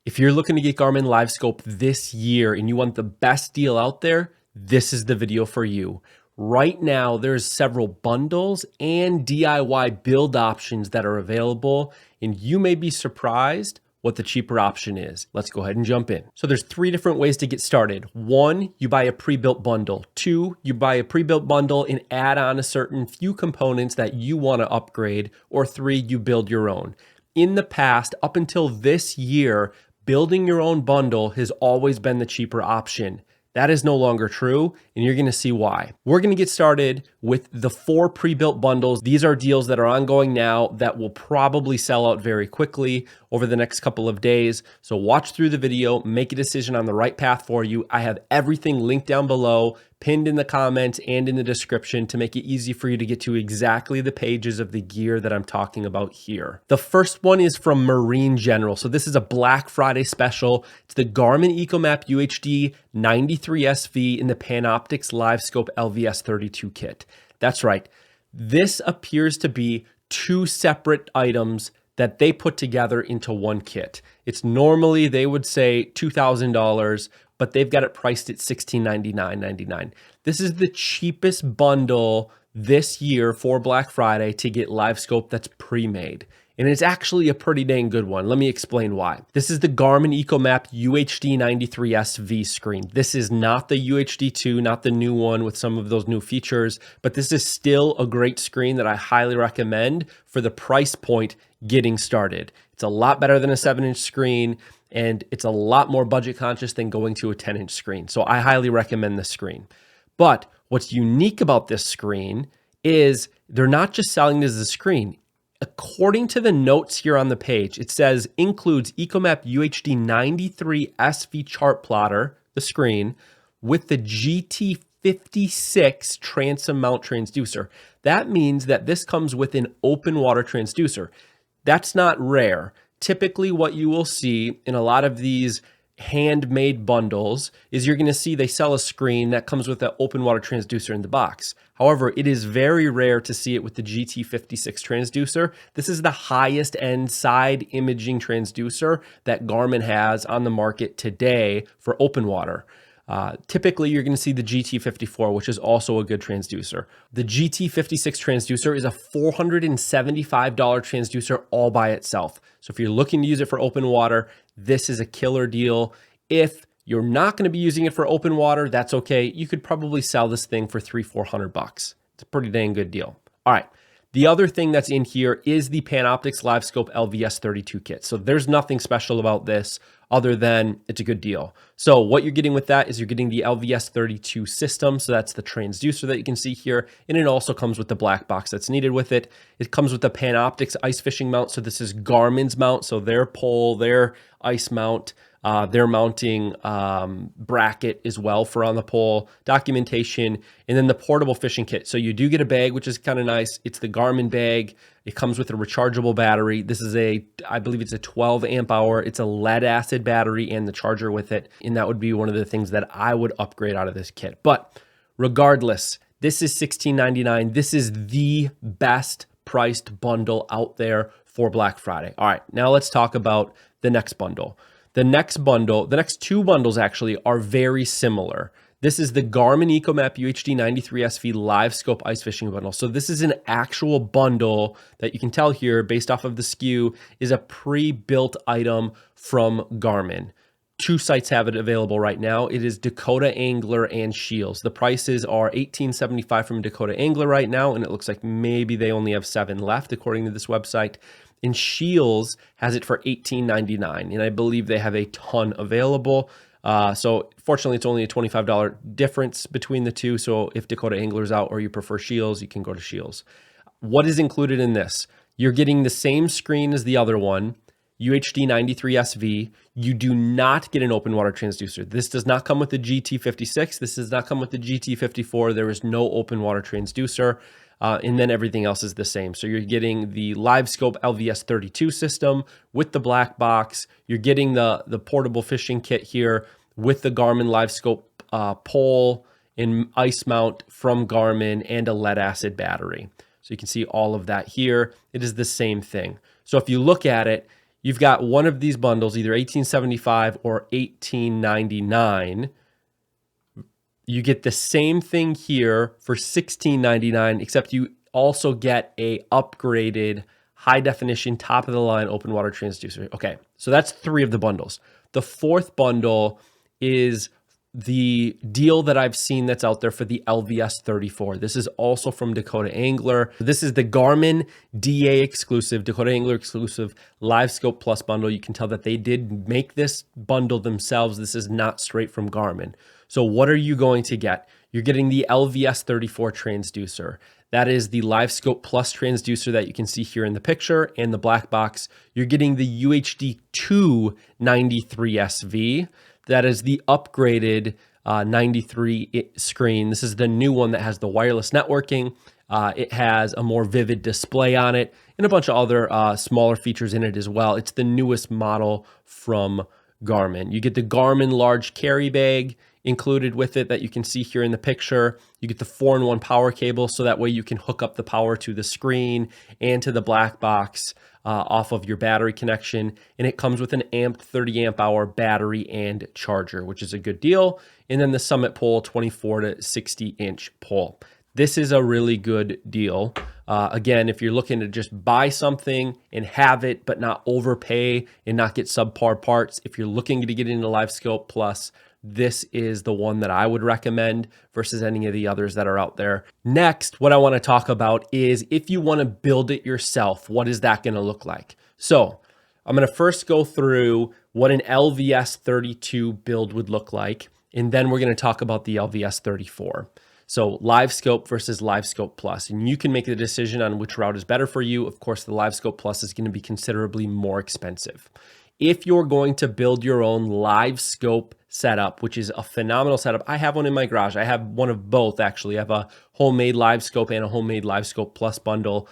If you're looking to get Garmin Livescope this year and you want the best deal out there, this is the video for you. Right now, there's several bundles and DIY build options that are available, and you may be surprised what the cheaper option is. Let's go ahead and jump in. So there's 3 different ways to get started. 1, you buy a pre-built bundle. 2, you buy a pre-built bundle and add on a certain few components that you want to upgrade. Or 3, you build your own. In the past, up until this year, building your own bundle has always been the cheaper option. That is no longer true, and you're gonna see why. We're gonna get started with the 4 pre-built bundles. These are deals that are ongoing now that will probably sell out very quickly over the next couple of days. So watch through the video, make a decision on the right path for you. I have everything linked down below, pinned in the comments and in the description to make it easy for you to get to exactly the pages of the gear that I'm talking about here. The first one is from Marine General. So this is a Black Friday special. It's the Garmin EcoMap UHD 93SV in the Panoptix Livescope LVS 32 kit. That's right. This appears to be 2 separate items that they put together into one kit. It's normally, they would say $2,000, but they've got it priced at $1,699.99. This is the cheapest bundle this year for Black Friday to get Livescope that's pre-made. And it's actually a pretty dang good one. Let me explain why. This is the Garmin EcoMap UHD 93SV screen. This is not the UHD 2, not the new one with some of those new features, but this is still a great screen that I highly recommend for the price point getting started. It's a lot better than a 7-inch screen, and it's a lot more budget conscious than going to a 10-inch screen. So I highly recommend this screen. But what's unique about this screen is they're not just selling this as a screen. According to the notes here on the page, it says includes EcoMap UHD 93 SV chart plotter, the screen, with the GT56 transom mount transducer. That means that this comes with an open water transducer. That's not rare. Typically what you will see in a lot of these handmade bundles is you're going to see they sell a screen that comes with an open water transducer in the box. However, it is very rare to see it with the GT56 transducer. This is the highest end side imaging transducer that Garmin has on the market today for open water. Typically, you're going to see the GT54, which is also a good transducer. The GT56 transducer is a $475 transducer all by itself. So if you're looking to use it for open water, this is a killer deal. If you're not going to be using it for open water, that's okay. You could probably sell this thing for $300-400 bucks. It's a pretty dang good deal. All right. The other thing that's in here is the Panoptix Livescope LVS 32 kit. So there's nothing special about this other than it's a good deal. So what you're getting with that is you're getting the LVS 32 system. So that's the transducer that you can see here. And it also comes with the black box that's needed with it. It comes with the Panoptix ice fishing mount. So this is Garmin's mount. So their pole, their ice mount, their mounting bracket as well for on the pole, documentation, and then the portable fishing kit. So you do get a bag, which is kind of nice. It's the Garmin bag. It comes with a rechargeable battery. This is I believe it's a 12 amp hour. It's a lead acid battery and the charger with it. And that would be one of the things that I would upgrade out of this kit. But regardless, this is $1,699. This is the best priced bundle out there for Black Friday. All right, now let's talk about the next bundle. The next 2 bundles actually are very similar. This is the Garmin EcoMap UHD 93SV Livescope Ice Fishing Bundle. So this is an actual bundle that you can tell here based off of the SKU is a pre-built item from Garmin. 2 sites have it available right now. It is Dakota Angler and Shields. The prices are $18.75 from Dakota Angler right now, and it looks like maybe they only have 7 left according to this website. And Shields has it for $18.99, and I believe they have a ton available. So fortunately, it's only a $25 difference between the two. So if Dakota Angler's out or you prefer Shields, you can go to Shields. What is included in this? You're getting the same screen as the other one, UHD 93SV. You do not get an open water transducer. This does not come with the GT56. This does not come with the GT54. There is no open water transducer. And then everything else is the same. So you're getting the Livescope LVS 32 system with the black box. You're getting the portable fishing kit here with the Garmin Livescope pole and ice mount from Garmin and a lead acid battery. So you can see all of that here. It is the same thing. So if you look at it, you've got one of these bundles, either $18.75 or $18.99. You get the same thing here for $16.99, except you also get a upgraded high definition, top of the line open water transducer. Okay, so that's 3 of the bundles. The 4th bundle is the deal that I've seen that's out there for the LVS 34. This is also from Dakota Angler. This is the Garmin DA exclusive, Dakota Angler exclusive Livescope Plus bundle. You can tell that they did make this bundle themselves. This is not straight from Garmin. So what are you going to get? You're getting the LVS 34 transducer. That is the Livescope Plus transducer that you can see here in the picture and the black box. You're getting the UHD 293 SV. That is the upgraded 93 screen. This is the new one that has the wireless networking. It has a more vivid display on it and a bunch of other smaller features in it as well. It's the newest model from Garmin. You get the Garmin large carry bag included with it that you can see here in the picture. You get the 4-in-1 power cable, so that way you can hook up the power to the screen and to the black box off of your battery connection. And it comes with an amped 30 amp hour battery and charger, which is a good deal. And then the Summit pole, 24 to 60 inch pole. This is a really good deal. Again, if you're looking to just buy something and have it, but not overpay and not get subpar parts, if you're looking to get into Livescope Plus, this is the one that I would recommend versus any of the others that are out there. Next, what I want to talk about is if you want to build it yourself, what is that going to look like? So I'm going to first go through what an LVS 32 build would look like, and then we're going to talk about the LVS 34. So Livescope versus Livescope Plus, and you can make the decision on which route is better for you. Of course, the Livescope Plus is going to be considerably more expensive. If you're going to build your own Livescope setup, which is a phenomenal setup, I have one in my garage. I have one of both, actually. I have a homemade Livescope and a homemade Livescope Plus bundle.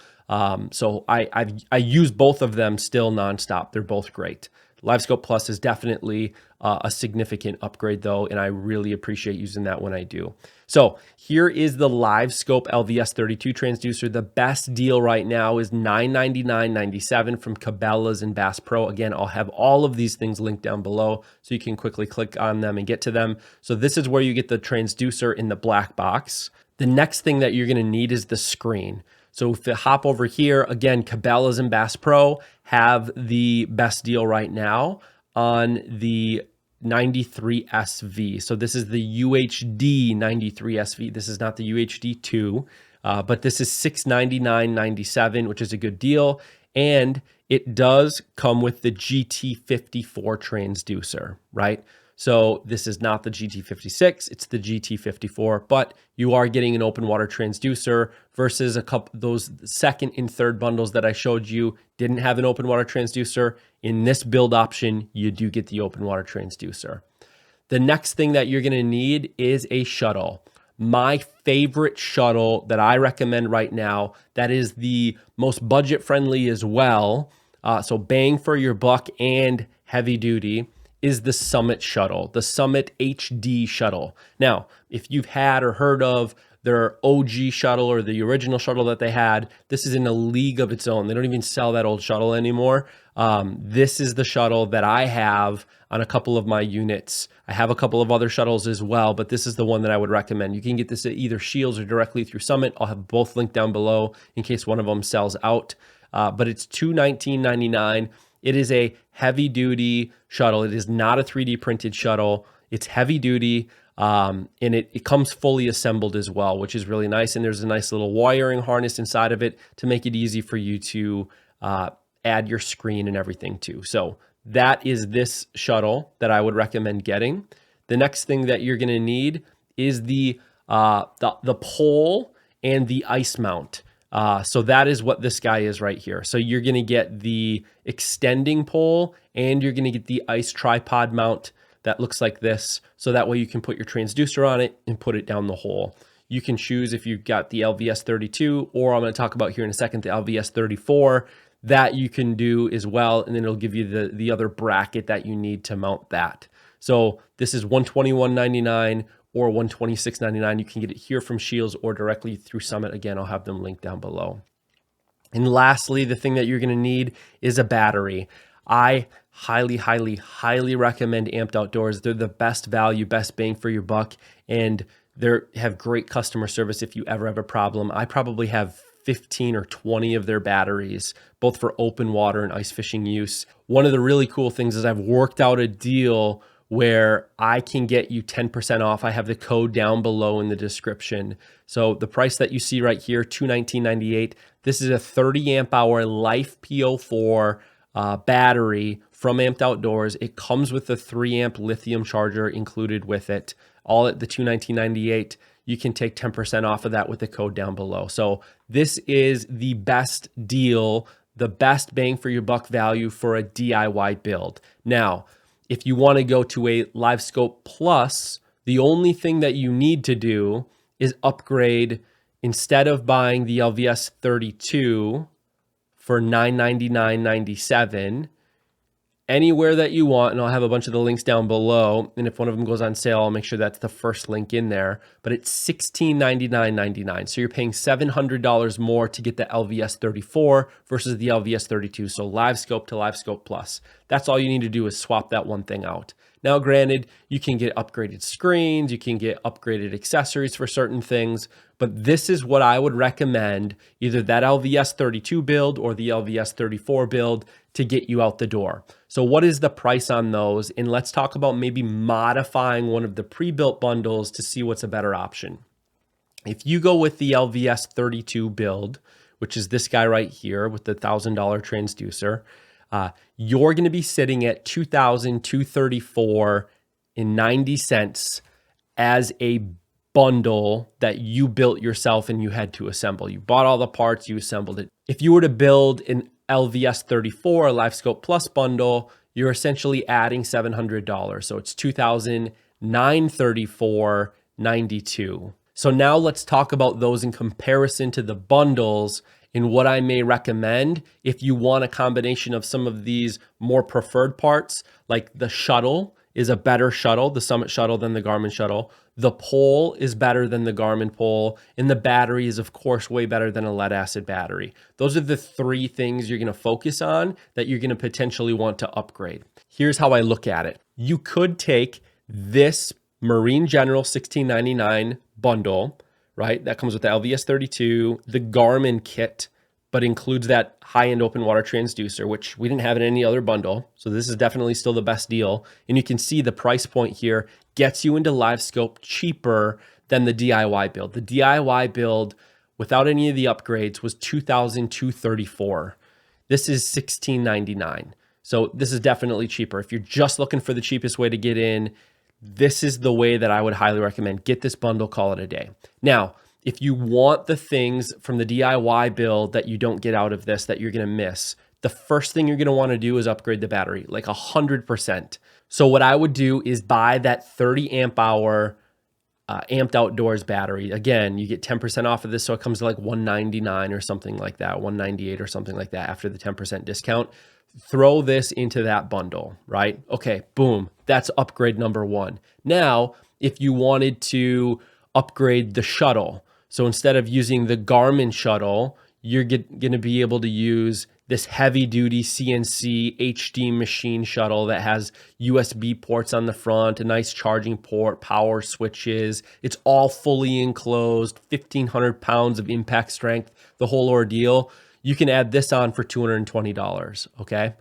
So I use both of them still nonstop. They're both great. Livescope Plus is definitely a significant upgrade though, and I really appreciate using that when I do. So here is the Livescope LVS 32 transducer. The best deal right now is $999.97 from Cabela's and Bass Pro. Again, I'll have all of these things linked down below so you can quickly click on them and get to them. So this is where you get the transducer in the black box. The next thing that you're going to need is the screen. So if you hop over here, again, Cabela's and Bass Pro have the best deal right now on the 93 SV. So this is the UHD 93 SV. This is not the UHD 2, but this is $699.97, which is a good deal. And it does come with the GT54 transducer, right? So this is not the GT56, it's the GT54, but you are getting an open water transducer versus a couple those second and third bundles that I showed you didn't have an open water transducer. In this build option, you do get the open water transducer. The next thing that you're gonna need is a shuttle. My favorite shuttle that I recommend right now, that is the most budget friendly as well, so bang for your buck and heavy duty, is the Summit shuttle, the Summit HD shuttle. Now, if you've had or heard of their OG shuttle or the original shuttle that they had, this is in a league of its own. They don't even sell that old shuttle anymore. This is the shuttle that I have on a couple of my units. I have a couple of other shuttles as well, but this is the one that I would recommend. You can get this at either Shields or directly through Summit. I'll have both linked down below in case one of them sells out. But it's $219.99. It is a heavy duty shuttle. It is not a 3D printed shuttle. It's heavy duty, and it comes fully assembled as well, which is really nice. And there's a nice little wiring harness inside of it to make it easy for you to add your screen and everything too. So that is this shuttle that I would recommend getting. The next thing that you're going to need is the pole and the ice mount. So that is what this guy is right here. So you're going to get the extending pole and you're going to get the ice tripod mount that looks like this. So that way you can put your transducer on it and put it down the hole. You can choose if you've got the LVS 32, or I'm going to talk about here in a second, the LVS 34, that you can do as well. And then it'll give you the other bracket that you need to mount that. So this is $121.99 or $126.99. You can get it here from Shields or directly through Summit. Again, I'll have them linked down below. And lastly, the thing that you're going to need is a battery. I highly recommend Amped Outdoors. They're the best value, best bang for your buck, and they have great customer service if you ever have a problem. I probably have 15 or 20 of their batteries, both for open water and ice fishing use. One of the really cool things is I've worked out a deal where I can get you 10% off. I have the code down below in the description. So the price that you see right here, $219.98. This is a 30 amp hour Life PO4 battery from Amped Outdoors. It comes with a 3 amp lithium charger included with it, all at the $219.98. You can take 10% off of that with the code down below. So this is the best deal, the best bang for your buck value for a DIY build. Now, if you want to go to a Livescope Plus, the only thing that you need to do is upgrade. Instead of buying the LVS 32 for $999.97, anywhere that you want, and I'll have a bunch of the links down below, and if one of them goes on sale, I'll make sure that's the first link in there, but it's $1699.99. So you're paying $700 more to get the LVS 34 versus the LVS 32. So Livescope to Livescope Plus. That's all you need to do is swap that one thing out. Now, granted, you can get upgraded screens, you can get upgraded accessories for certain things, but this is what I would recommend, either that LVS 32 build or the LVS 34 build to get you out the door. So what is the price on those? And let's talk about maybe modifying one of the pre-built bundles to see what's a better option. If you go with the LVS 32 build, which is this guy right here with the $1,000 transducer, you're going to be sitting at $2,234.90 as a bundle that you built yourself and you had to assemble. You bought all the parts, you assembled it. If you were to build an LVS 34 Livescope Plus bundle, you're essentially adding $700. So it's $2,934.92. So now let's talk about those in comparison to the bundles and what I may recommend if you want a combination of some of these more preferred parts, like the shuttle is a better shuttle, the Summit shuttle, than the Garmin shuttle. The pole is better than the Garmin pole, and the battery is, of course, way better than a lead acid battery. Those are the three things you're going to focus on that you're going to potentially want to upgrade. Here's how I look at it. You could take this Marine General $1699 bundle, right? That comes with the LVS 32, the Garmin kit, but includes that high-end open water transducer, which we didn't have in any other bundle. So this is definitely still the best deal. And you can see the price point here gets you into Livescope cheaper than the DIY build. The DIY build, without any of the upgrades, was $2,234. This is $1,699. So this is definitely cheaper. If you're just looking for the cheapest way to get in, this is the way that I would highly recommend. Get this bundle, call it a day. Now, if you want the things from the DIY build that you don't get out of this that you're going to miss, the first thing you're going to want to do is upgrade the battery, like 100%. So what I would do is buy that 30 amp hour Amped Outdoors battery. Again, you get 10% off of this, so it comes to like $199 or something like that, $198 or something like that after the 10% discount. Throw this into that bundle, right? Okay, boom, that's upgrade number one. Now, if you wanted to upgrade the shuttle, so instead of using the Garmin shuttle, you're going to be able to use this heavy-duty CNC HD machine shuttle that has USB ports on the front, a nice charging port, power switches. It's all fully enclosed, 1,500 pounds of impact strength, the whole ordeal. You can add this on for $220, okay?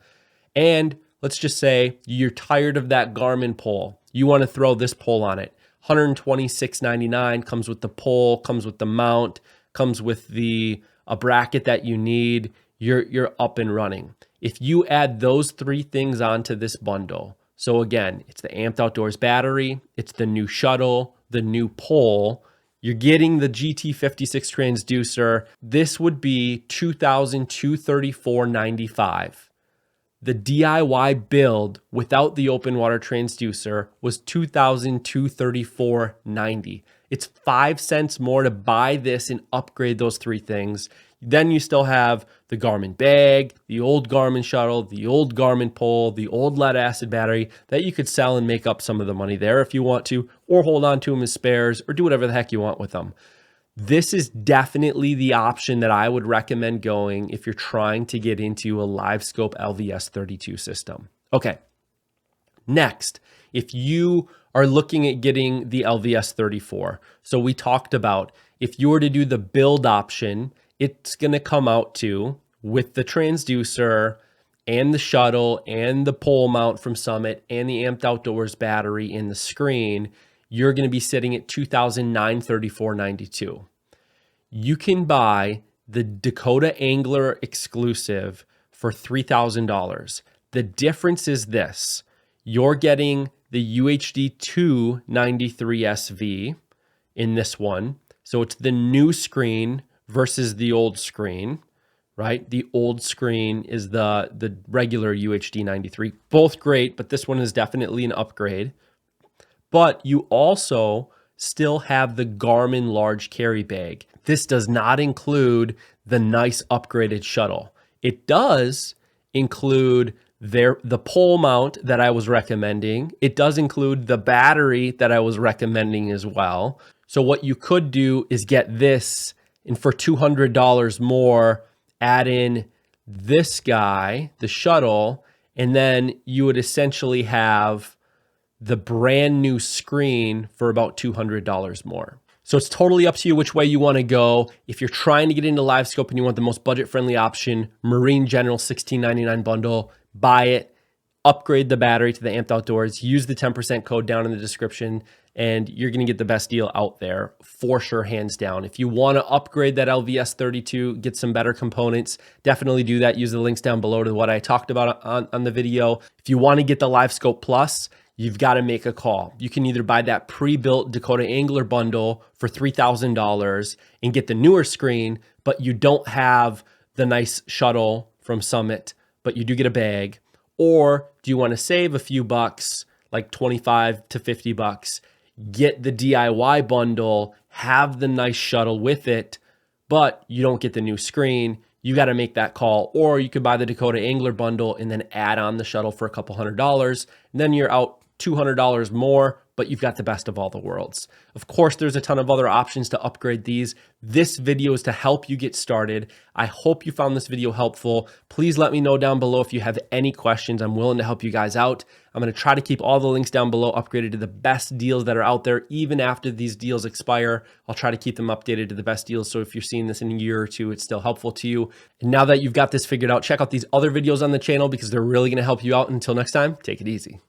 And let's just say you're tired of that Garmin pole. You want to throw this pole on it. $126.99 comes with the pole, comes with the mount, comes with a bracket that you need. You're up and running. If you add those three things onto this bundle, so again, it's the Amped Outdoors battery, it's the new shuttle, the new pole, you're getting the GT56 transducer. This would be $2,234.95. The DIY build without the open water transducer was $2,234.90. It's 5 cents more to buy this and upgrade those three things. Then you still have the Garmin bag, the old Garmin shuttle, the old Garmin pole, the old lead acid battery that you could sell and make up some of the money there if you want to, or hold on to them as spares, or do whatever the heck you want with them. This is definitely the option that I would recommend going if you're trying to get into a Livescope LVS32 system. Okay, next, if you are looking at getting the LVS34, so we talked about if you were to do the build option, it's going to come out to, with the transducer and the shuttle and the pole mount from Summit and the Amped Outdoors battery and the screen, you're going to be sitting at $2,934.92. You can buy the Dakota Angler exclusive for $3,000. The difference is this: you're getting the UHD 293 SV in this one. So it's the new screen versus the old screen, right? The old screen is the regular UHD 93. Both great, but this one is definitely an upgrade. But you also still have the Garmin large carry bag. This does not include the nice upgraded shuttle. It does include the pole mount that I was recommending. It does include the battery that I was recommending as well. So what you could do is get this, and for $200 more, add in this guy, the shuttle, and then you would essentially have the brand new screen for about $200 more. So it's totally up to you which way you want to go. If you're trying to get into Livescope and you want the most budget-friendly option, Marine General $16.99 bundle, buy it, upgrade the battery to the Amped Outdoors, use the 10% code down in the description, and you're going to get the best deal out there for sure, hands down. If you want to upgrade that LVS32, get some better components, definitely do that. Use the links down below to what I talked about on the video. If you want to get the Livescope Plus, you've got to make a call. You can either buy that pre-built Dakota Angler bundle for $3,000 and get the newer screen, but you don't have the nice shuttle from Summit, but you do get a bag. Or do you want to save a few bucks, like 25 to 50 bucks, get the DIY bundle, have the nice shuttle with it, but you don't get the new screen? You got to make that call. Or you could buy the Dakota Angler bundle and then add on the shuttle for a couple $100, and then you're out $200 more, but you've got the best of all the worlds. Of course, there's a ton of other options to upgrade these. This video is to help you get started. I hope you found this video helpful. Please let me know down below if you have any questions. I'm willing to help you guys out. I'm going to try to keep all the links down below upgraded to the best deals that are out there. Even after these deals expire, I'll try to keep them updated to the best deals. So if you're seeing this in a year or two, it's still helpful to you. And now that you've got this figured out, check out these other videos on the channel because they're really going to help you out. Until next time, take it easy.